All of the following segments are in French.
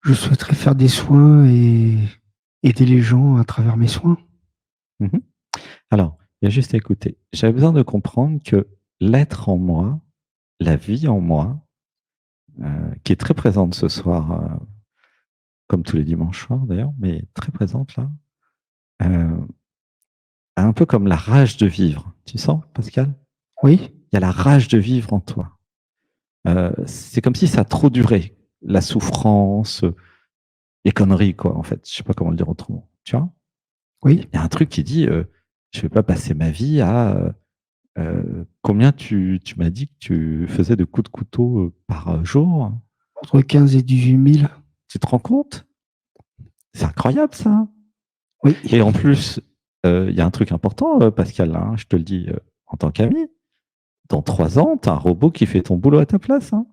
Je souhaiterais faire des soins et aider les gens à travers mes soins. Mhm. Alors, il y a juste à écouter. J'avais besoin de comprendre que l'être en moi, la vie en moi, qui est très présente ce soir, comme tous les dimanches soirs d'ailleurs, mais très présente là, euh, un peu comme la rage de vivre. Tu sens, Pascal? Oui, Il y a la rage de vivre en toi. C'est comme si ça a trop duré. La souffrance, les conneries, quoi, en fait. Je sais pas comment le dire autrement. Tu vois? Il oui. y a un truc qui dit, je vais pas passer ma vie à... combien tu m'as dit que tu faisais de coups de couteau par jour? Entre 15 et 18 000. Tu te rends compte? C'est incroyable, ça. Oui, Et en plus, il y a un truc important, Pascal, là, hein, je te le dis en tant qu'ami. Dans 3 ans, tu as un robot qui fait ton boulot à ta place, hein,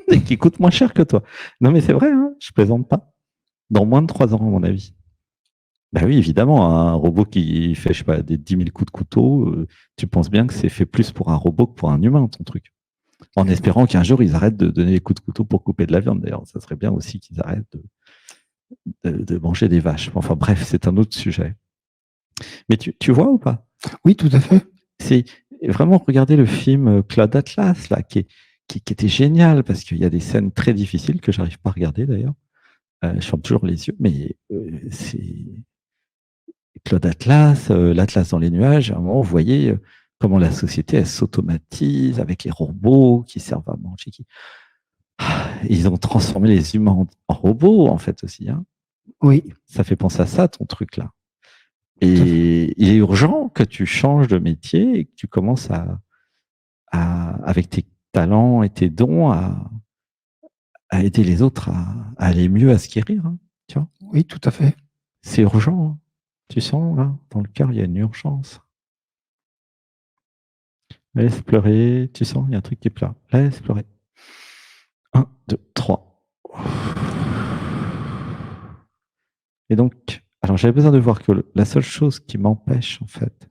et qui coûte moins cher que toi. Non, mais c'est vrai, hein, je plaisante pas. Dans moins de 3 ans, à mon avis. Ben oui, évidemment, un robot qui fait, je sais pas, des 10 000 coups de couteau, tu penses bien que c'est fait plus pour un robot que pour un humain, ton truc. En espérant qu'un jour, ils arrêtent de donner des coups de couteau pour couper de la viande, d'ailleurs. Ça serait bien aussi qu'ils arrêtent de manger des vaches. Enfin bref, c'est un autre sujet. Mais tu vois ou pas? oui, tout à fait. C'est vraiment regarder le film Cloud Atlas, là, qui était génial, parce qu'il y a des scènes très difficiles que j'arrive pas à regarder, d'ailleurs. Je ferme toujours les yeux, mais c'est Claude Atlas, l'Atlas dans les nuages. À un moment, vous voyez comment la société, elle s'automatise avec les robots qui servent à manger. Ils ont transformé les humains en robots, en fait, aussi. Hein. Oui, Ça fait penser à ça, ton truc là. tout à fait. Et il est urgent que tu changes de métier et que tu commences avec tes talents et tes dons, à aider les autres à aller mieux, à se guérir. Hein, tu vois, Oui, tout à fait. c'est urgent. Hein. Tu sens, là, dans le cœur, il y a une urgence. Laisse pleurer. Tu sens, il y a un truc qui pleure. Laisse pleurer. Un, deux, trois. Et donc, alors j'avais besoin de voir que la seule chose qui m'empêche, en fait,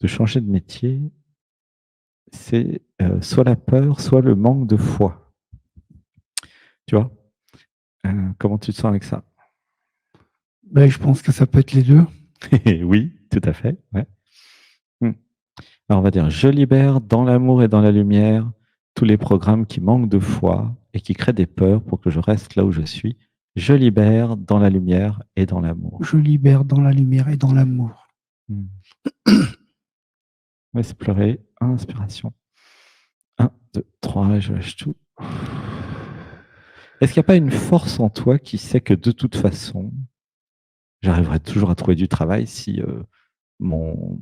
de changer de métier, c'est soit la peur, soit le manque de foi. Tu vois? Comment tu te sens avec ça? Ben, je pense que ça peut être les deux. Oui, tout à fait. Ouais. Alors on va dire, je libère dans l'amour et dans la lumière tous les programmes qui manquent de foi et qui créent des peurs pour que je reste là où je suis. Je libère dans la lumière et dans l'amour. Je libère dans la lumière et dans l'amour. Laisse pleurer. Inspiration. Un, deux, trois, je lâche tout. Est-ce qu'il n'y a pas une force en toi qui sait que de toute façon, j'arriverai toujours à trouver du travail si mon,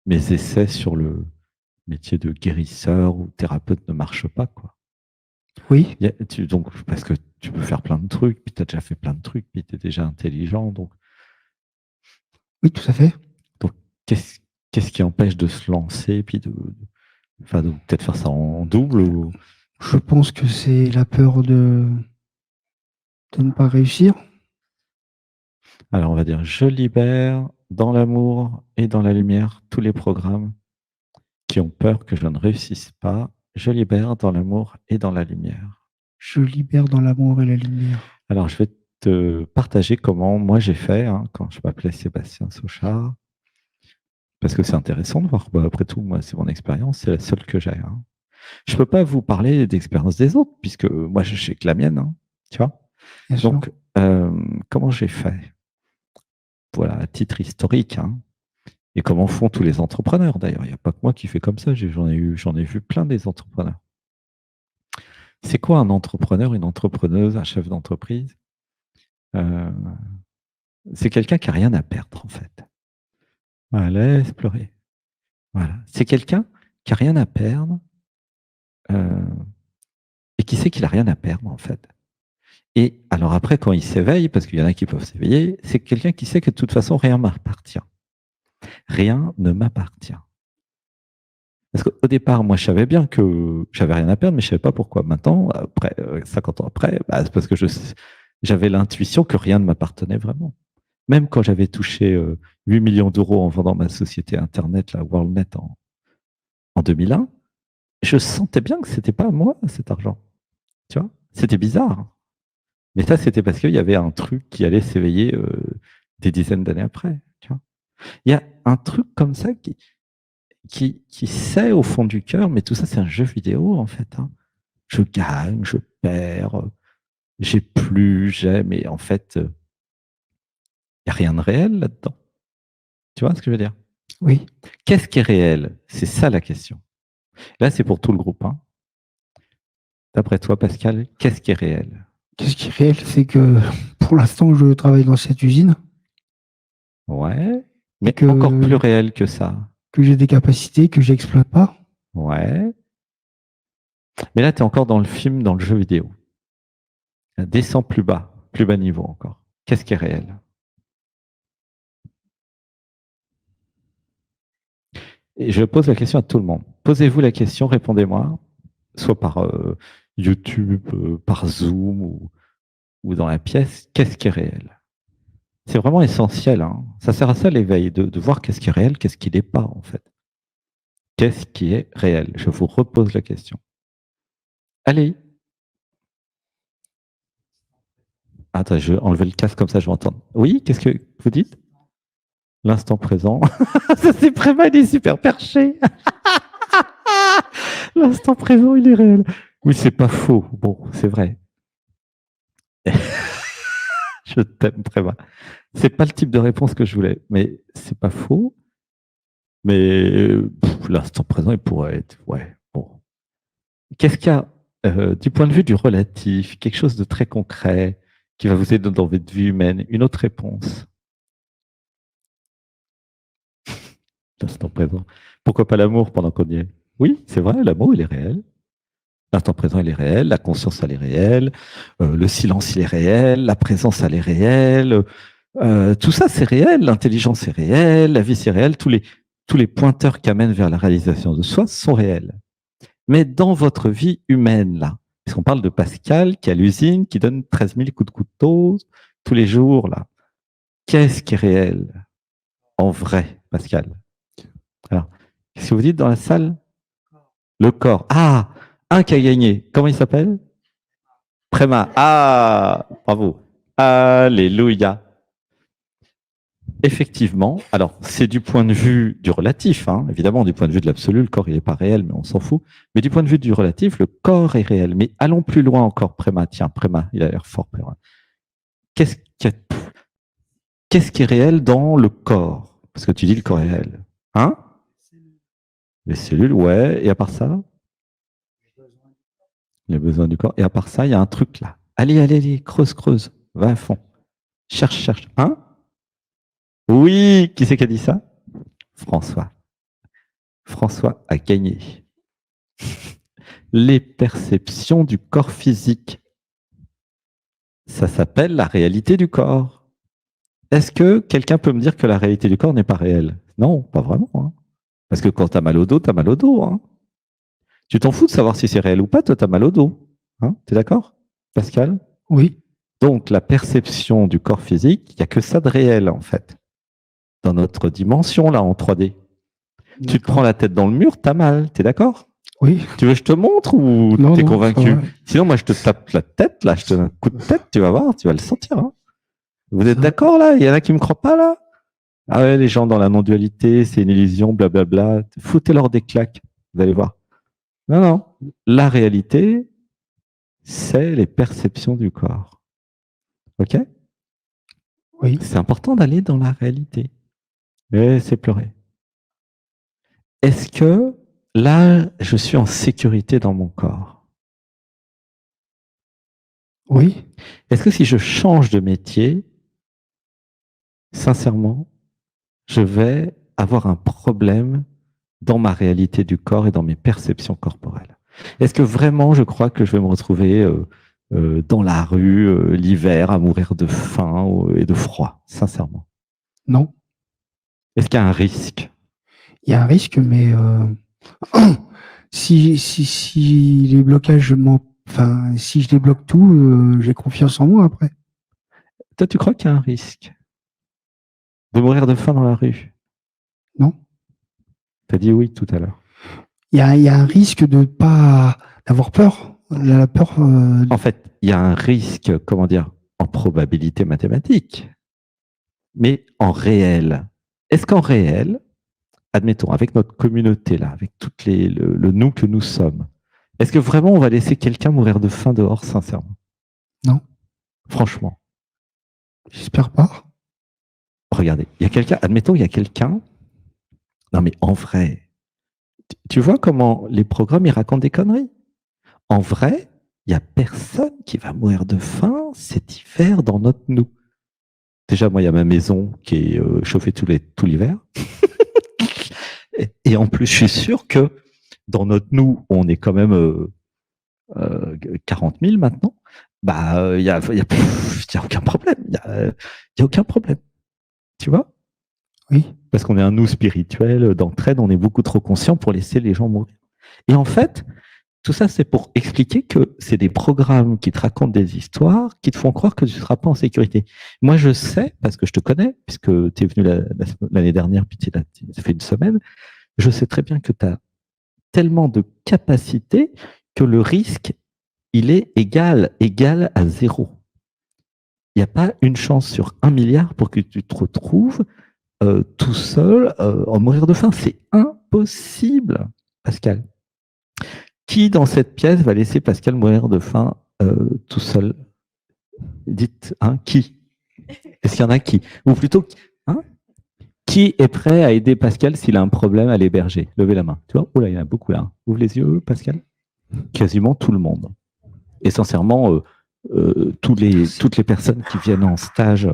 mes essais sur le métier de guérisseur ou thérapeute ne marchent pas, quoi. Oui, Donc, parce que tu peux faire plein de trucs, puis tu as déjà fait plein de trucs, puis tu es déjà intelligent. oui, tout à fait. Donc qu'est-ce, qu'est-ce qui empêche de se lancer, puis enfin, de peut-être faire ça en double ou... Je pense que c'est la peur de ne pas réussir. Alors, on va dire, je libère dans l'amour et dans la lumière tous les programmes qui ont peur que je ne réussisse pas. Je libère dans l'amour et dans la lumière. Je libère dans l'amour et la lumière. Alors, je vais te partager comment moi j'ai fait hein, quand je m'appelais Sébastien Sauchard, parce que c'est intéressant de voir. Bah, après tout, moi, c'est mon expérience, c'est la seule que j'ai. Hein. Je ne peux pas vous parler d'expérience des autres, puisque moi, je sais que la mienne, hein, tu vois. Bien sûr. Donc, comment j'ai fait? Voilà, à titre historique, hein, et comment font tous les entrepreneurs d'ailleurs. Il n'y a pas que moi qui fais comme ça, j'en ai vu plein des entrepreneurs. C'est quoi un entrepreneur, une entrepreneuse, un chef d'entreprise? Euh, c'est quelqu'un qui n'a rien à perdre, en fait. Voilà, laisse pleurer. Voilà. C'est quelqu'un qui n'a rien à perdre euh, et qui sait qu'il n'a rien à perdre, en fait. Et alors après, quand il s'éveille, parce qu'il y en a qui peuvent s'éveiller, c'est quelqu'un qui sait que de toute façon, rien ne m'appartient. Rien ne m'appartient. Parce qu'au départ, moi, je savais bien que j'avais rien à perdre, mais je ne savais pas pourquoi. Maintenant, après, 50 ans après, bah, c'est parce que j'avais l'intuition que rien ne m'appartenait vraiment. Même quand j'avais touché 8 millions d'euros en vendant ma société Internet, la WorldNet, en 2001, je sentais bien que ce n'était pas à moi, cet argent. Tu vois, c'était bizarre. Mais ça, c'était parce qu'il y avait un truc qui allait s'éveiller des dizaines d'années après. Tu vois. Il y a un truc comme ça qui sait au fond du cœur, mais tout ça, c'est un jeu vidéo, en fait. Hein. Je gagne, je perds, j'ai plus, j'ai, mais en fait, il n'y a rien de réel là-dedans. Tu vois ce que je veux dire? Oui. Qu'est-ce qui est réel? C'est ça la question. Là, c'est pour tout le groupe. Hein. D'après toi, Pascal, qu'est-ce qui est réel? Qu'est-ce qui est réel, c'est que pour l'instant, je travaille dans cette usine Ouais, et mais encore plus réel que ça. que j'ai des capacités que j'exploite pas. Ouais. Mais là, tu es encore dans le film, dans le jeu vidéo. Descends plus bas niveau encore. Qu'est-ce qui est réel? Et je pose la question à tout le monde. Posez-vous la question, répondez-moi, soit par YouTube, par Zoom ou dans la pièce. Qu'est-ce qui est réel? C'est vraiment essentiel. Hein. Ça sert à ça l'éveil, de voir qu'est-ce qui est réel, qu'est-ce qui n'est pas en fait. Qu'est-ce qui est réel? Je vous repose la question. Allez. Attends, je vais enlever le casque comme ça, je vais entendre. Oui, qu'est-ce que vous dites? L'instant présent. Ça, c'est Préma, il est super perché. L'instant présent, il est réel. Oui, c'est pas faux. Bon, c'est vrai. Je t'aime, Préma. C'est pas le type de réponse que je voulais, mais c'est pas faux. Mais l'instant présent, il pourrait être. Ouais, bon. Qu'est-ce qu'il y a du point de vue du relatif, quelque chose de très concret qui va vous aider dans votre vie humaine? Une autre réponse. L'instant présent. Pourquoi pas l'amour pendant qu'on y est? Oui, c'est vrai, l'amour, il est réel. L'instant présent, il est réel. La conscience, elle est réelle. Le silence, il est réel. La présence, elle est réelle. Tout ça, c'est réel. L'intelligence est réelle. La vie, c'est réel. Tous les pointeurs qui amènent vers la réalisation de soi sont réels. Mais dans votre vie humaine, là, puisqu'on parle de Pascal qui est à l'usine, qui donne 13 000 coups de couteau tous les jours, là, qu'est-ce qui est réel en vrai, Pascal? Alors, qu'est-ce que vous dites dans la salle? Le corps. Ah, un qui a gagné. Comment il s'appelle? Préma. Ah, bravo. Alléluia. Effectivement, alors c'est du point de vue du relatif, hein. Évidemment, du point de vue de l'absolu, le corps il n'est pas réel, mais on s'en fout. Mais du point de vue du relatif, le corps est réel. Mais allons plus loin encore, Préma. Tiens, Préma, il a l'air fort, Préma. Qu'est-ce qui, qu'est-ce qui est réel dans le corps? Parce que tu dis le corps est réel. Hein? Les cellules, ouais. Et à part ça? Les besoins du corps. Et à part ça, il y a un truc là. Allez, allez, allez, creuse, creuse. Va à fond. Cherche, cherche. Hein? Oui, qui c'est qui a dit ça? François. François a gagné. Les perceptions du corps physique. Ça s'appelle la réalité du corps. Est-ce que quelqu'un peut me dire que la réalité du corps n'est pas réelle? Non, pas vraiment. Hein. Parce que quand tu as mal au dos, tu as mal au dos. Hein. Tu t'en fous de savoir si c'est réel ou pas, toi, tu as mal au dos. Hein. Tu es d'accord, Pascal? Oui. Donc, la perception du corps physique, il n'y a que ça de réel, en fait. Dans notre dimension, là, en 3D. Tu te prends la tête dans le mur, tu as mal. Tu es d'accord? Oui. Tu veux que je te montre ou tu es convaincu? Sinon, moi, je te tape la tête, là, je te donne un coup de tête, tu vas voir, tu vas le sentir. Hein. Vous êtes d'accord, là? Il y en a qui ne me croient pas, là? Ah ouais, les gens dans la non-dualité, c'est une illusion, blablabla. Foutez-leur des claques, vous allez voir. Non, non. La réalité, c'est les perceptions du corps. OK? Oui. C'est important d'aller dans la réalité. Mais c'est pleurer. Est-ce que là, je suis en sécurité dans mon corps? Oui. Est-ce que si je change de métier, sincèrement, je vais avoir un problème dans ma réalité du corps et dans mes perceptions corporelles? Est-ce que vraiment je crois que je vais me retrouver dans la rue l'hiver à mourir de faim et de froid, sincèrement? Non. Est-ce qu'il y a un risque? Il y a un risque, mais si les blocages enfin, si je débloque tout, j'ai confiance en moi après. Toi, tu crois qu'il y a un risque de mourir de faim dans la rue? Non. Tu as dit oui tout à l'heure. Il y a un risque de pas d'avoir peur La peur. En fait, il y a un risque, comment dire, en probabilité mathématique, mais en réel. Est-ce qu'en réel, admettons, avec notre communauté là, avec toutes le nous que nous sommes, est-ce que vraiment on va laisser quelqu'un mourir de faim dehors, sincèrement? Non, Franchement. j'espère pas. Regardez, il y a quelqu'un, admettons, il y a quelqu'un. Non, mais en vrai, tu vois comment les programmes ils racontent des conneries? En vrai, il n'y a personne qui va mourir de faim cet hiver dans notre nous. Déjà, moi, il y a ma maison qui est chauffée tout l'hiver. Et en plus, je suis sûr que dans notre nous, on est quand même 40 000 maintenant. Bah, il y a aucun problème. Il y a aucun problème. Tu vois? Oui, Parce qu'on est un nous spirituel, d'entraide, on est beaucoup trop conscient pour laisser les gens mourir. Et en fait, tout ça, c'est pour expliquer que c'est des programmes qui te racontent des histoires, qui te font croire que tu ne seras pas en sécurité. Moi, je sais, parce que je te connais, puisque tu es venu l'année dernière, puis ça fait une semaine, je sais très bien que tu as tellement de capacités que le risque, il est égal à zéro. Il n'y a pas une chance sur 1 milliard pour que tu te retrouves tout seul en mourir de faim. C'est impossible, Pascal. Qui dans cette pièce va laisser Pascal mourir de faim tout seul? Dites, hein, qui? Est-ce qu'il y en a qui? Ou plutôt, hein, qui est prêt à aider Pascal s'il a un problème à l'héberger? Levez la main. Tu vois? Oh là, il y en a beaucoup là. Ouvre les yeux, Pascal. Quasiment tout le monde. Et sincèrement, toutes les personnes qui viennent en stage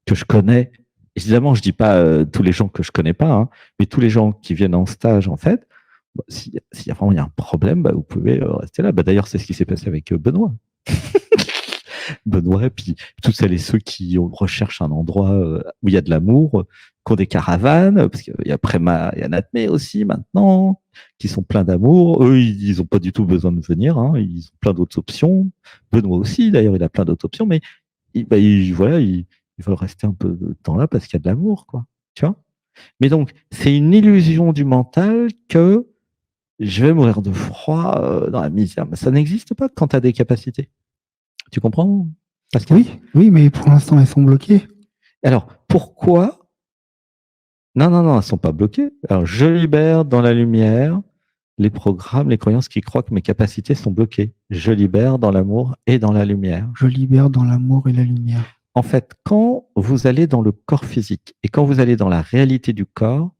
que je connais, évidemment, je dis pas tous les gens que je connais pas, hein, mais tous les gens qui viennent en stage, en fait, bah, s'il y a vraiment un problème, bah, vous pouvez rester là. Bah, d'ailleurs, c'est ce qui s'est passé avec Benoît. Benoît, puis toutes celles et ceux qui recherchent un endroit où il y a de l'amour, qui ont des caravanes, parce qu'il y a Préma, il y a Natmé aussi maintenant, qui sont pleins d'amour. Eux, ils n'ont pas du tout besoin de venir, hein, ils ont plein d'autres options. Benoît aussi, d'ailleurs, il a plein d'autres options, mais voilà, ils veulent rester un peu de temps là parce qu'il y a de l'amour, quoi. Tu vois? Mais donc, c'est une illusion du mental que je vais mourir de froid dans la misère. Mais ça n'existe pas quand tu as des capacités. Tu comprends, Pascal? oui, mais pour l'instant, elles sont bloquées. Alors, pourquoi? Non, non, non, elles ne sont pas bloquées. Alors, je libère dans la lumière les programmes, les croyances qui croient que mes capacités sont bloquées. Je libère dans l'amour et dans la lumière. Je libère dans l'amour et la lumière. En fait, quand vous allez dans le corps physique et quand vous allez dans la réalité du corps,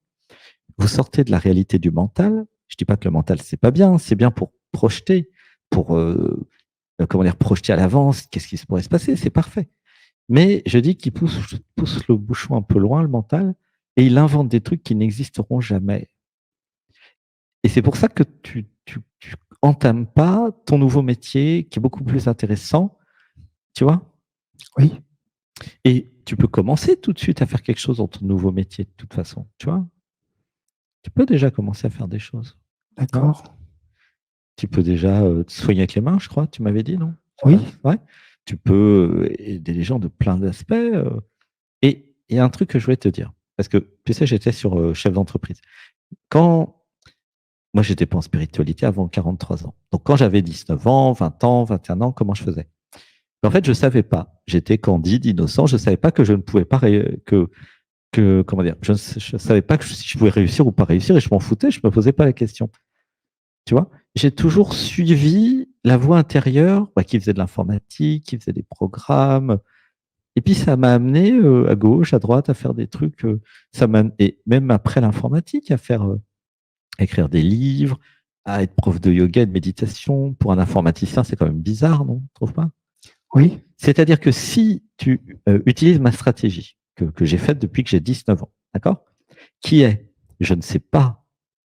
vous sortez de la réalité du mental. Je ne dis pas que le mental, c'est pas bien, c'est bien pour projeter, pour comment dire, projeter à l'avance, qu'est-ce qui pourrait se passer, c'est parfait. Mais je dis qu'il pousse le bouchon un peu loin, le mental, et il invente des trucs qui n'existeront jamais. Et c'est pour ça que tu entames pas ton nouveau métier, qui est beaucoup plus intéressant, tu vois? Oui, Et tu peux commencer tout de suite à faire quelque chose dans ton nouveau métier, de toute façon, tu vois? Tu peux déjà commencer à faire des choses. Non? d'accord. Tu peux déjà te soigner avec les mains, je crois, tu m'avais dit, non? Oui, Ouais. Tu peux aider les gens de plein d'aspects. Et il y a un truc que je voulais te dire, parce que tu sais, j'étais sur chef d'entreprise. Quand moi, j'étais pas en spiritualité avant 43 ans. Donc, quand j'avais 19 ans, 20 ans, 21 ans, comment je faisais? En fait, je savais pas. J'étais candide, innocent. Je savais pas que je ne pouvais pas comment dire, je savais pas que si je pouvais réussir ou pas réussir et je m'en foutais. Je me posais pas la question. Tu vois, j'ai toujours suivi la voie intérieure qui faisait de l'informatique, qui faisait des programmes. Et puis, ça m'a amené à gauche, à droite, à faire des trucs. Et même après l'informatique, à écrire des livres, à être prof de yoga et de méditation. Pour un informaticien, c'est quand même bizarre, non? Tu trouves pas? oui, C'est-à-dire que si tu utilises ma stratégie que j'ai faite depuis que j'ai 19 ans, d'accord? Qui est, je ne sais pas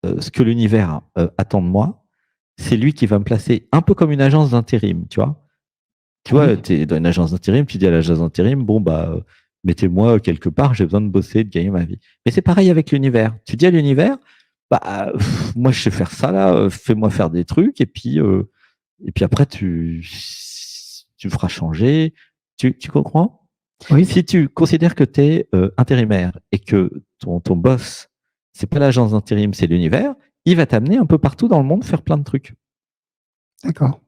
ce que l'univers attend de moi, c'est lui qui va me placer un peu comme une agence d'intérim, tu vois. Tu vois, oui, tu es dans une agence d'intérim, tu dis à l'agence d'intérim, bon, bah, mettez-moi quelque part, j'ai besoin de bosser, de gagner ma vie. Mais c'est pareil avec l'univers. Tu dis à l'univers, bah, moi, je sais faire ça là, fais-moi faire des trucs, et puis après, tu feras changer. Tu comprends? oui, Si tu considères que tu es intérimaire et que ton boss, c'est pas l'agence d'intérim, c'est l'univers, il va t'amener un peu partout dans le monde faire plein de trucs. d'accord.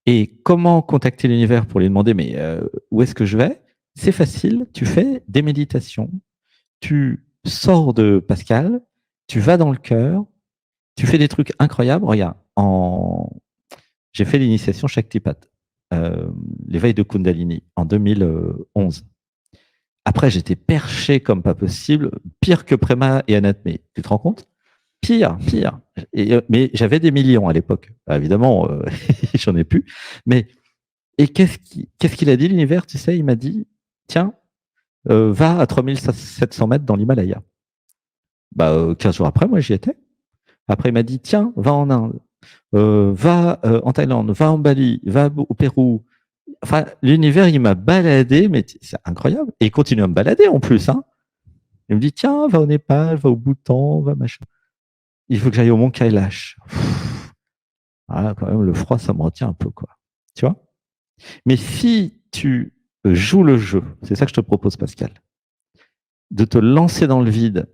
Et comment contacter l'univers pour lui demander, mais où est-ce que je vais? C'est facile, tu fais des méditations, tu sors de Pascal, tu vas dans le cœur, tu fais des trucs incroyables. Regarde, j'ai fait l'initiation Shaktipat, l'éveil de Kundalini, en 2011. Après, j'étais perché comme pas possible, pire que Prema et Anatmé. Tu te rends compte? Pire, pire. Mais j'avais des millions à l'époque. Évidemment, j'en ai plus. Mais et qu'est-ce qu'il a dit, l'univers? Tu sais, il m'a dit, tiens, va à 3700 mètres dans l'Himalaya. 15 jours après, moi, j'y étais. Après, il m'a dit, tiens, va en Inde, va en Thaïlande, va en Bali, va au Pérou. Enfin, l'univers, il m'a baladé, mais c'est incroyable. Et il continue à me balader en plus. Hein. Il me dit, tiens, va au Népal, va au Bhoutan, va machin. Il faut que j'aille au Mont Kailash. Ah, quand même, le froid, ça me retient un peu, quoi. Tu vois? Mais si tu joues le jeu, c'est ça que je te propose, Pascal, de te lancer dans le vide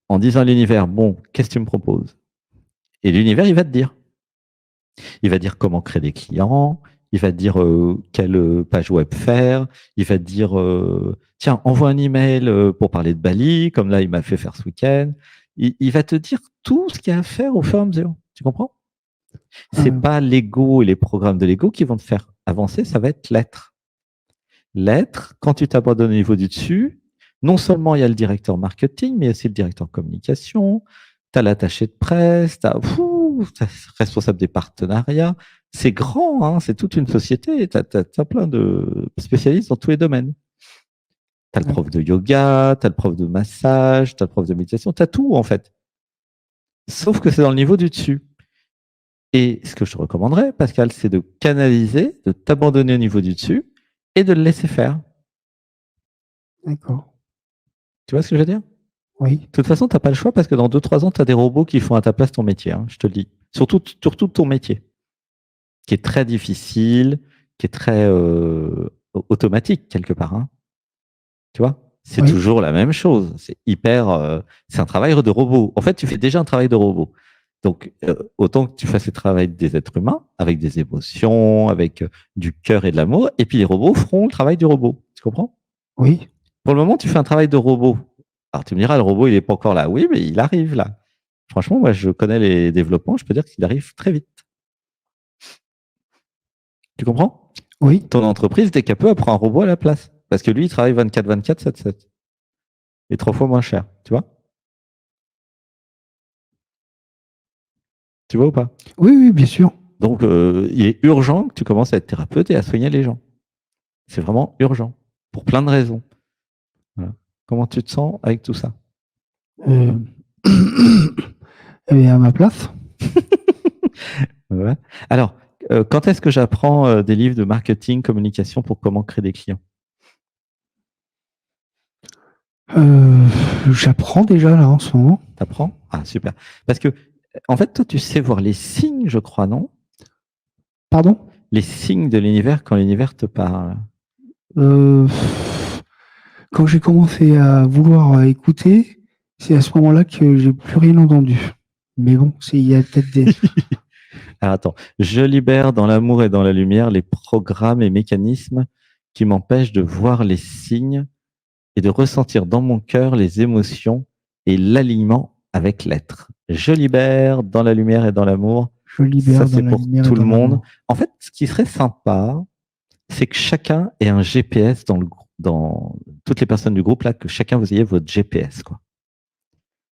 en disant à l'univers, bon, qu'est-ce que tu me proposes? Et l'univers, il va te dire. Il va dire comment créer des clients, il va te dire quelle page web faire, il va te dire, tiens, envoie un email pour parler de Bali, comme là, il m'a fait faire ce week-end. Il va te dire tout ce qu'il y a à faire au fur et à mesure. Tu comprends? C'est pas l'ego et les programmes de l'ego qui vont te faire avancer, ça va être l'être. L'être, quand tu t'abandonnes au niveau du dessus, non seulement il y a le directeur marketing, mais aussi le directeur communication, tu as l'attaché de presse, tu as responsable des partenariats. C'est grand, hein, c'est toute une société. Tu as plein de spécialistes dans tous les domaines. Tu as le prof de yoga, tu as le prof de massage, tu as le prof de méditation, tu as tout en fait. Sauf que c'est dans le niveau du dessus. Et ce que je te recommanderais, Pascal, c'est de canaliser, de t'abandonner au niveau du dessus et de le laisser faire. D'accord. Tu vois ce que je veux dire? Oui. De toute façon, tu n'as pas le choix parce que dans 2-3 ans, tu as des robots qui font à ta place ton métier, hein, je te le dis. Surtout ton métier, qui est très difficile, qui est très automatique quelque part. Hein. Tu vois? C'est toujours la même chose. C'est hyper. C'est un travail de robot. En fait, tu fais déjà un travail de robot. Donc, autant que tu fasses le travail des êtres humains, avec des émotions, avec du cœur et de l'amour, et puis les robots feront le travail du robot. Tu comprends? Oui. Pour le moment, tu fais un travail de robot. Alors, tu me diras, le robot, il n'est pas encore là. Oui, mais il arrive là. Franchement, moi, je connais les développements, je peux dire qu'il arrive très vite. Tu comprends? Oui. Ton entreprise, dès qu'elle peut, elle prend un robot à la place. Parce que lui, il travaille 24/24, 7/7. Et 3 fois moins cher. Tu vois? Tu vois ou pas? Oui, oui, bien sûr. Donc, il est urgent que tu commences à être thérapeute et à soigner les gens. C'est vraiment urgent. Pour plein de raisons. Voilà. Comment tu te sens avec tout ça? À ma place. Ouais. Alors, quand est-ce que j'apprends des livres de marketing, communication pour comment créer des clients? J'apprends déjà là en ce moment. T'apprends? Ah, super. Parce que, en fait, toi, tu sais voir les signes, je crois, non? Pardon? Les signes de l'univers quand l'univers te parle. Quand j'ai commencé à vouloir écouter, c'est à ce moment-là que j'ai plus rien entendu. Mais bon, il y a peut-être des. Alors, attends. Je libère dans l'amour et dans la lumière les programmes et mécanismes qui m'empêchent de voir les signes et de ressentir dans mon cœur les émotions et l'alignement avec l'être. Je libère dans la lumière et dans l'amour. Je libère Ça, c'est dans la pour lumière tout et le dans monde. l'amour. En fait, ce qui serait sympa, c'est que chacun ait un GPS dans toutes les personnes du groupe, là, que chacun vous ayez votre GPS, quoi.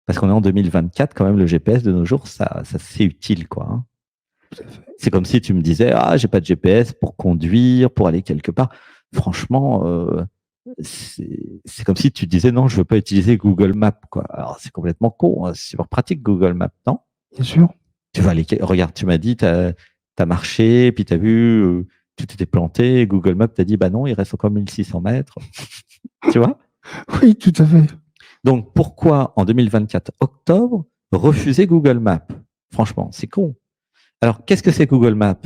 Parce qu'on est en 2024, quand même, le GPS de nos jours, ça c'est utile, quoi. Hein. C'est comme si tu me disais, ah, j'ai pas de GPS pour conduire, pour aller quelque part. Franchement, c'est comme si tu disais, non, je veux pas utiliser Google Maps, quoi. Alors, c'est complètement con. Hein. C'est super pratique, Google Maps, non? Bien sûr. Tu vas aller, regarde, tu m'as dit, tu as marché, puis tu as vu, tu t'étais planté, Google Maps t'a dit, bah non, il reste encore 1600 mètres. Tu vois? Oui, tout à fait. Donc, pourquoi en 2024, octobre, refuser Google Maps? Franchement, c'est con. Alors, qu'est-ce que c'est Google Maps?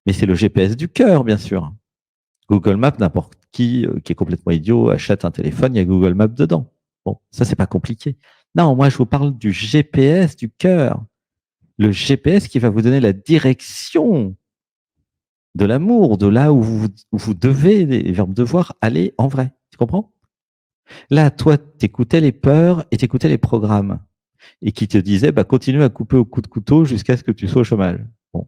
Mais c'est le GPS du cœur, bien sûr. Google Maps, n'importe qui est complètement idiot achète un téléphone, il y a Google Maps dedans. Bon, ça, c'est pas compliqué. Non, moi, je vous parle du GPS du cœur. Le GPS qui va vous donner la direction de l'amour, de là où vous devez, les verbes devoir, aller en vrai. Tu comprends? Là, toi, t'écoutais les peurs et t'écoutais les programmes. Et qui te disaient, bah, continue à couper au coup de couteau jusqu'à ce que tu sois au chômage. Bon.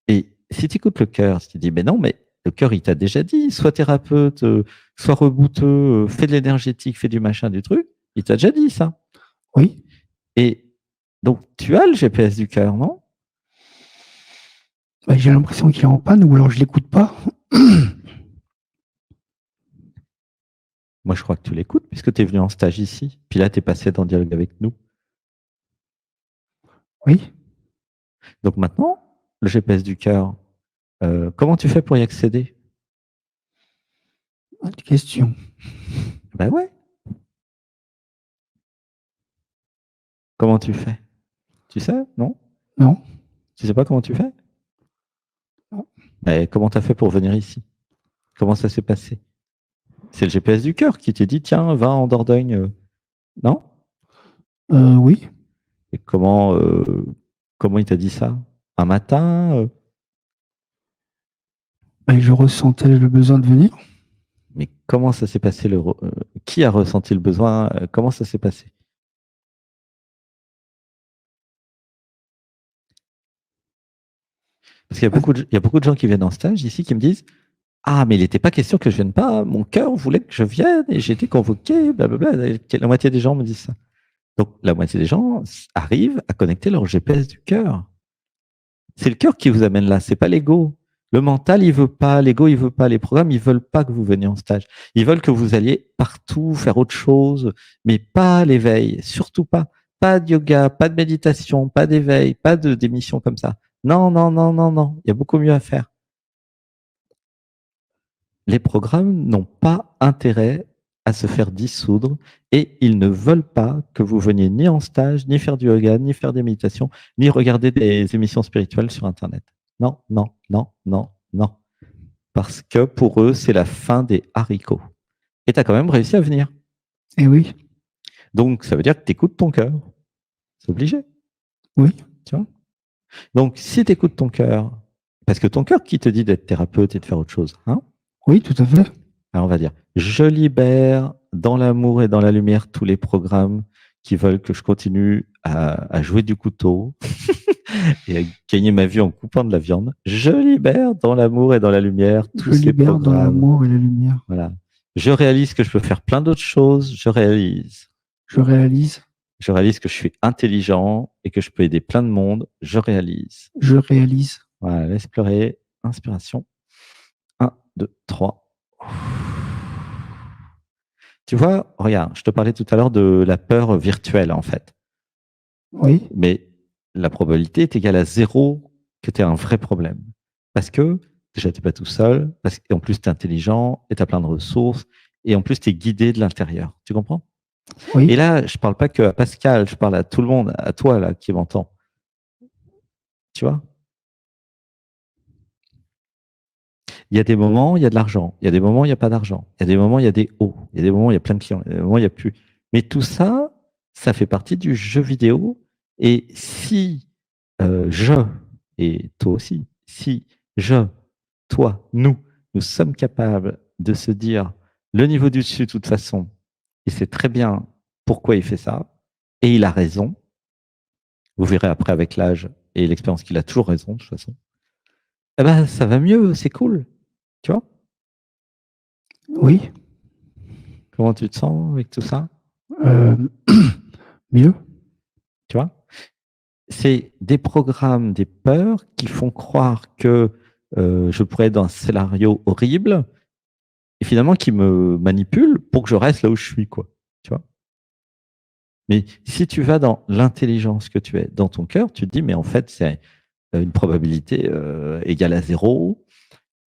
Et si tu écoutes le cœur, tu te dis, mais non, mais le cœur, il t'a déjà dit, sois thérapeute, sois rebooteux, fais de l'énergétique, fais du machin, du truc. Il t'a déjà dit ça. Oui. Et donc, tu as le GPS du cœur, non? Bah, j'ai l'impression qu'il est en panne ou alors je l'écoute pas. Moi, je crois que tu l'écoutes puisque tu es venu en stage ici. Puis là, tu es passé en dialogue avec nous. Oui. Donc maintenant, le GPS du cœur, comment tu fais pour y accéder? Bonne question. Ben ouais. Comment tu fais? Tu sais, non? Non. Tu sais pas comment tu fais? Non. Ben, comment tu as fait pour venir ici? Comment ça s'est passé? C'est le GPS du cœur qui t'a dit, tiens, va en Dordogne. Non? Oui. Et comment il t'a dit ça? Un matin? Bah, je ressentais le besoin de venir. Mais comment ça s'est passé qui a ressenti le besoin? Comment ça s'est passé? Parce qu'il y a il y a beaucoup de gens qui viennent en stage ici qui me disent, ah, mais il n'était pas question que je vienne pas. Mon cœur voulait que je vienne et j'ai été convoqué, blablabla. La moitié des gens me disent ça. Donc, la moitié des gens arrivent à connecter leur GPS du cœur. C'est le cœur qui vous amène là, c'est pas l'ego. Le mental, il veut pas, l'ego, il veut pas, les programmes, ils veulent pas que vous veniez en stage. Ils veulent que vous alliez partout faire autre chose, mais pas l'éveil, surtout pas. Pas de yoga, pas de méditation, pas d'éveil, pas d'émission comme ça. Non, non, non, non, non. Il y a beaucoup mieux à faire. Les programmes n'ont pas intérêt à se faire dissoudre et ils ne veulent pas que vous veniez ni en stage, ni faire du yoga, ni faire des méditations, ni regarder des émissions spirituelles sur Internet. Non, non, non, non, non. Parce que pour eux, c'est la fin des haricots. Et tu as quand même réussi à venir. Eh oui. Donc, ça veut dire que tu écoutes ton cœur. C'est obligé. Oui. Tu vois. Donc, si tu écoutes ton cœur, parce que ton cœur qui te dit d'être thérapeute et de faire autre chose, hein. Oui, tout à fait. Alors, on va dire, je libère dans l'amour et dans la lumière tous les programmes qui veulent que je continue à jouer du couteau et à gagner ma vie en coupant de la viande. Je libère dans l'amour et dans la lumière Je tous ces libère dans programmes. l'amour et la lumière. Voilà. Je réalise que je peux faire plein d'autres choses. Je réalise. Je réalise. Je réalise que je suis intelligent et que je peux aider plein de monde. Je réalise. Je réalise. Voilà, laisse pleurer. Inspiration. 1, 2, 3. Tu vois, regarde, je te parlais tout à l'heure de la peur virtuelle, en fait. Oui. Mais la probabilité est égale à 0 que tu aies un vrai problème. Parce que, déjà, tu n'es pas tout seul, parce qu'en plus, tu es intelligent, et tu as plein de ressources, et en plus, tu es guidé de l'intérieur. Tu comprends? Oui. Et là, je ne parle pas que à Pascal, je parle à tout le monde, à toi, là, qui m'entend. Tu vois? Il y a des moments, il y a de l'argent. Il y a des moments, il n'y a pas d'argent. Il y a des moments, il y a des hauts. Il y a des moments, il y a plein de clients. Il y a des moments, il n'y a plus. Mais tout ça, ça fait partie du jeu vidéo. Et si je, et toi aussi, si je, toi, nous sommes capables de se dire le niveau du dessus, de toute façon, il sait très bien pourquoi il fait ça, et il a raison. Vous verrez après avec l'âge et l'expérience qu'il a toujours raison, de toute façon. Eh ben, ça va mieux, c'est cool. Tu vois? Oui. Comment tu te sens avec tout ça? Euh, mieux. Tu vois? C'est des programmes, des peurs qui font croire que je pourrais être dans un scénario horrible et finalement qui me manipulent pour que je reste là où je suis, quoi. Tu vois? Mais si tu vas dans l'intelligence que tu es, dans ton cœur, tu te dis, mais en fait, c'est une probabilité égale à 0.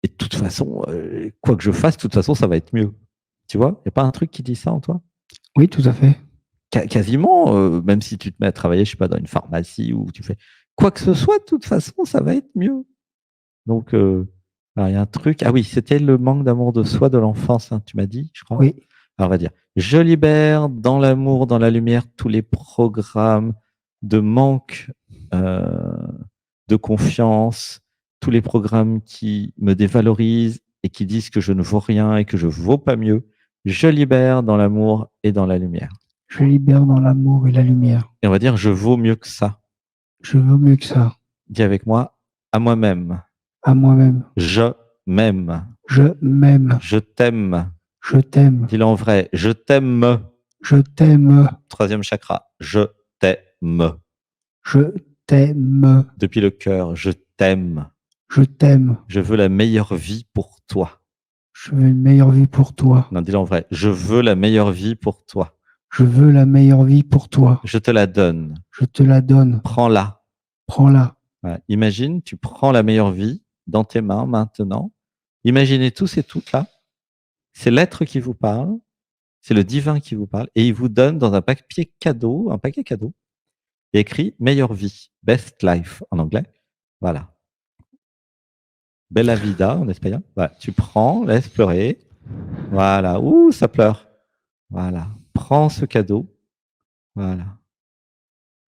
Et de toute façon, quoi que je fasse, de toute façon, ça va être mieux. Tu vois? Il n'y a pas un truc qui dit ça en toi? Oui, tout à fait. Quasiment, même si tu te mets à travailler, je sais pas, dans une pharmacie ou tu fais quoi que ce soit, de toute façon, ça va être mieux. Donc, alors il y a un truc. Ah oui, c'était le manque d'amour de soi de l'enfance, hein, tu m'as dit, je crois. Oui. Alors, on va dire, je libère dans l'amour, dans la lumière, tous les programmes de manque de confiance, tous les programmes qui me dévalorisent et qui disent que je ne vaux rien et que je vaux pas mieux, je libère dans l'amour et dans la lumière. Je libère dans l'amour et la lumière. Et on va dire, je vaux mieux que ça. Je veux mieux que ça. Dis avec moi, à moi-même. À moi-même. Je m'aime. Je m'aime. Je t'aime. Je t'aime. Dis-le en vrai. Je t'aime. Je t'aime. Troisième chakra. Je t'aime. Je t'aime. Depuis le cœur, je t'aime. Je t'aime. Je veux la meilleure vie pour toi. Je veux une meilleure vie pour toi. Non, dis-le en vrai. Je veux la meilleure vie pour toi. Je veux la meilleure vie pour toi. Je te la donne. Je te la donne. Prends-la. Prends-la. Voilà. Imagine, tu prends la meilleure vie dans tes mains maintenant. Imaginez tous et toutes là. C'est l'être qui vous parle. C'est le divin qui vous parle. Et il vous donne dans un papier cadeau, un paquet cadeau, il y a écrit meilleure vie, best life en anglais. Voilà. Bella vida en espagnol. Voilà. Tu prends, laisse pleurer. Voilà. Ouh, ça pleure. Voilà. Prends ce cadeau. Voilà.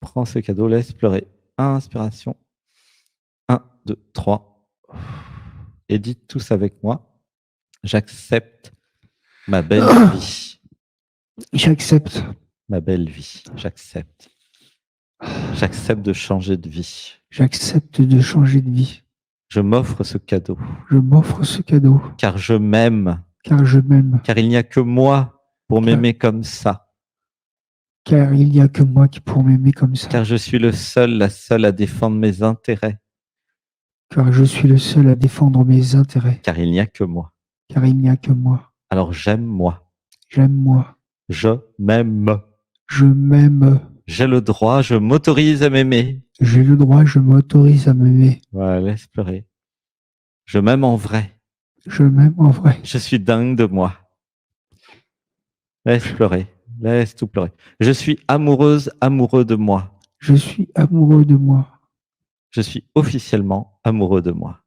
Prends ce cadeau, laisse pleurer. Inspiration. 1, 2, 3. Et dites tous avec moi. J'accepte ma belle vie. J'accepte. Ma belle vie. J'accepte. J'accepte de changer de vie. J'accepte de changer de vie. Je m'offre ce cadeau. Je m'offre ce cadeau. Car je m'aime. Car je m'aime. Car il n'y a que moi pour m'aimer comme ça. Car il n'y a que moi qui pour m'aimer comme ça. Car je suis le seul, la seule à défendre mes intérêts. Car je suis le seul à défendre mes intérêts. Car il n'y a que moi. Car il n'y a que moi. Alors j'aime moi. J'aime moi. Je m'aime. Je m'aime. J'ai le droit, je m'autorise à m'aimer. J'ai le droit, je m'autorise à m'aimer. Voilà, laisse pleurer. Je m'aime en vrai. Je m'aime en vrai. Je suis dingue de moi. Laisse pleurer. Laisse tout pleurer. Je suis amoureuse, amoureux de moi. Je suis amoureux de moi. Je suis officiellement amoureux de moi.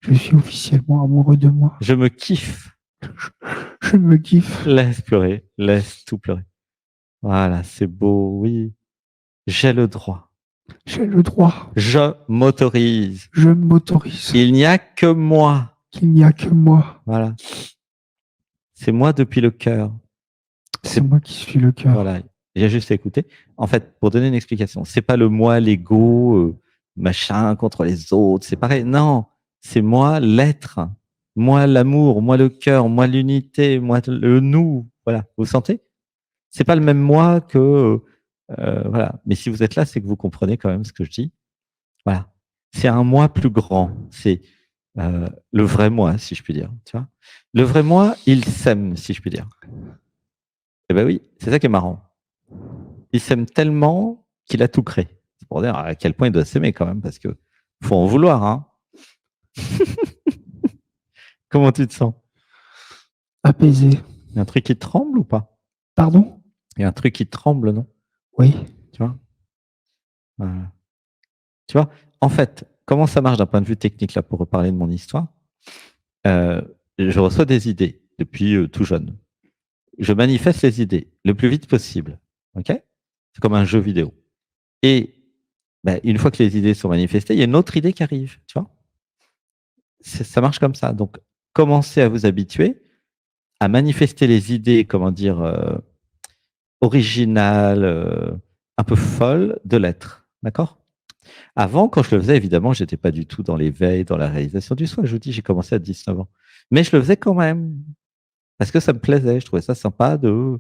Je suis officiellement amoureux de moi. Je me kiffe. Je me kiffe. Laisse pleurer. Laisse tout pleurer. Voilà, c'est beau, oui. J'ai le droit. J'ai le droit. Je m'autorise. Je m'autorise. Il n'y a que moi. Qu'il n'y a que moi. Voilà. C'est moi depuis le cœur. C'est moi qui suis le cœur. Voilà. Il y a juste à écouter. En fait, pour donner une explication, c'est pas le moi, l'ego, machin contre les autres. C'est pareil. Non, c'est moi, l'être. Moi, l'amour. Moi, le cœur. Moi, l'unité. Moi, le nous. Voilà. Vous sentez? C'est pas le même moi que voilà. Mais si vous êtes là, c'est que vous comprenez quand même ce que je dis. Voilà. C'est un moi plus grand. C'est le vrai moi, si je puis dire. Tu vois, le vrai moi, il s'aime, si je puis dire. Eh ben oui, c'est ça qui est marrant. Il s'aime tellement qu'il a tout créé. C'est pour dire à quel point il doit s'aimer quand même, parce que faut en vouloir. Hein. Comment tu te sens? Apaisé. Il y a un truc qui tremble ou pas? Pardon? Il y a un truc qui tremble, non? Oui. Tu vois? Voilà. Tu vois? En fait, comment ça marche d'un point de vue technique, là, pour reparler de mon histoire? Je reçois des idées depuis tout jeune. Je manifeste les idées le plus vite possible. Ok? C'est comme un jeu vidéo. Et ben, une fois que les idées sont manifestées, il y a une autre idée qui arrive. Tu vois? Ça marche comme ça. Donc, commencez à vous habituer à manifester les idées, comment dire, originales, un peu folles de l'être. D'accord? Avant, quand je le faisais, évidemment, je n'étais pas du tout dans l'éveil, dans la réalisation du soi. Je vous dis, j'ai commencé à 19 ans. Mais je le faisais quand même. Parce que ça me plaisait. Je trouvais ça sympa de.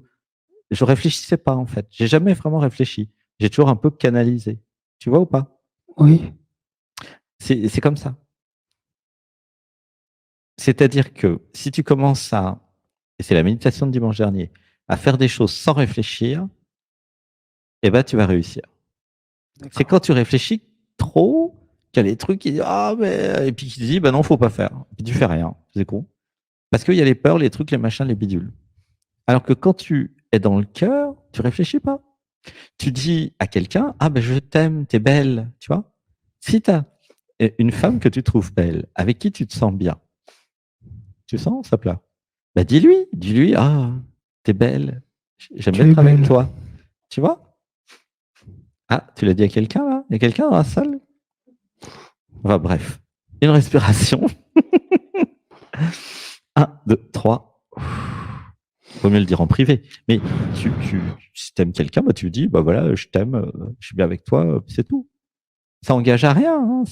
Je réfléchissais pas, en fait. J'ai jamais vraiment réfléchi. J'ai toujours un peu canalisé. Tu vois ou pas? Oui. C'est comme ça. C'est-à-dire que si tu commences à, et c'est la méditation de dimanche dernier, à faire des choses sans réfléchir, eh ben, tu vas réussir. C'est quand tu réfléchis trop qu'il y a des trucs qui disent ah mais et puis qui disent bah non faut pas faire. Et puis tu fais rien, c'est con. Parce qu'il y a les peurs, les trucs, les machins, les bidules. Alors que quand tu es dans le cœur, tu réfléchis pas. Tu dis à quelqu'un ah ben je t'aime, t'es belle, tu vois. Si tu as une femme que tu trouves belle, avec qui tu te sens bien, tu sens ça pleure. Bah dis-lui ah t'es belle, j'aime bien être avec toi, tu vois. Ah, tu l'as dit à quelqu'un là? Il y a quelqu'un dans la salle? Enfin bref. Une respiration. 1, 2, 3. Vaut mieux le dire en privé. Mais si tu aimes quelqu'un, bah, tu lui dis, bah voilà, je t'aime, je suis bien avec toi, c'est tout. Ça engage à rien. Hein,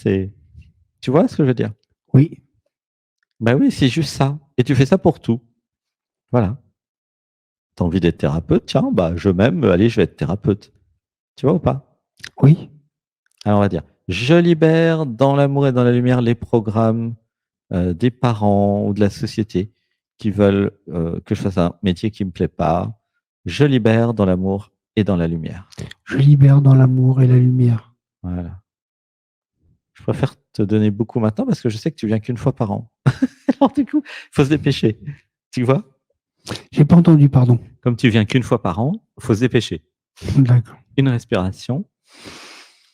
tu vois ce que je veux dire? Oui, Bah oui, c'est juste ça. Et tu fais ça pour tout. Voilà. T'as envie d'être thérapeute? Tiens, bah je m'aime, allez, je vais être thérapeute. Tu vois ou pas? oui, Alors on va dire, je libère dans l'amour et dans la lumière les programmes des parents ou de la société qui veulent que je fasse un métier qui me plaît pas. Je libère dans l'amour et dans la lumière. je libère dans l'amour et la lumière. Voilà. Je préfère te donner beaucoup maintenant parce que je sais que tu viens qu'une fois par an. Alors du coup, il faut se dépêcher. Tu vois? J'ai pas entendu, pardon. Comme tu viens qu'une fois par an, il faut se dépêcher. D'accord. Une respiration.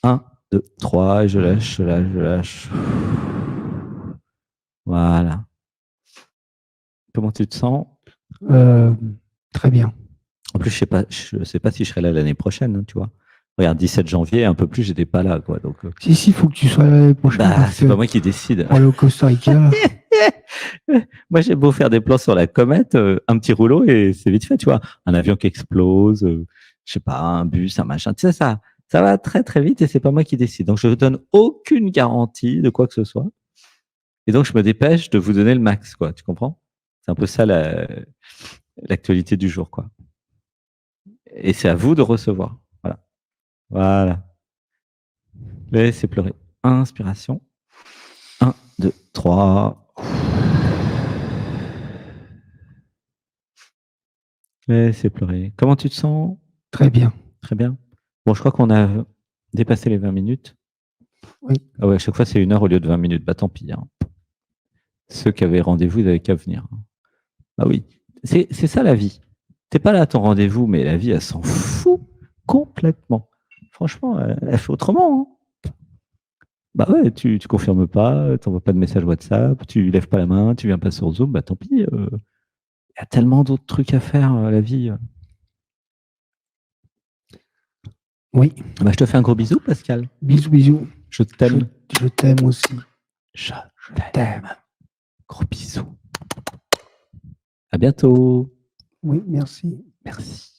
1, 2, 3, et je lâche, je lâche, je lâche. Voilà. Comment tu te sens? Très bien. En plus, je sais pas si je serai là l'année prochaine, hein, tu vois. Regarde, 17 janvier, un peu plus, j'étais pas là, quoi. Donc, Si, il faut que tu sois là l'année prochaine bah, parce c'est que pas moi qui décide. pour aller au Costa Rica, là, Moi, j'ai beau faire des plans sur la comète, un petit rouleau et c'est vite fait, tu vois. Un avion qui explose, je sais pas, un bus, un machin. Tu sais, ça va très, très vite et c'est pas moi qui décide. Donc, je ne donne aucune garantie de quoi que ce soit. Et donc, je me dépêche de vous donner le max, quoi. Tu comprends? C'est un peu ça l'actualité du jour, quoi. Et c'est à vous de recevoir. Voilà. Voilà. Laissez pleurer. Inspiration. 1, 2, 3. Laissez pleurer. Comment tu te sens? très bien. Très bien. Bon, je crois qu'on a dépassé les 20 minutes. Oui, Ah ouais, à chaque fois, c'est 1 heure au lieu de 20 minutes. Bah, tant pis. Hein. Ceux qui avaient rendez-vous, ils n'avaient qu'à venir. Ah oui. C'est ça la vie. T'es pas là à ton rendez-vous, mais la vie, elle s'en fout complètement. Franchement, elle fait autrement. Hein. Bah ouais, tu confirmes pas, tu n'envoies pas de message WhatsApp, tu lèves pas la main, tu viens pas sur Zoom, bah tant pis. Il y a tellement d'autres trucs à faire, la vie. oui. Bah, je te fais un gros bisou, Pascal. Bisous, bisous. Je t'aime. Je t'aime aussi. Je Je t'aime. Gros bisous. À bientôt. Oui, merci. Merci.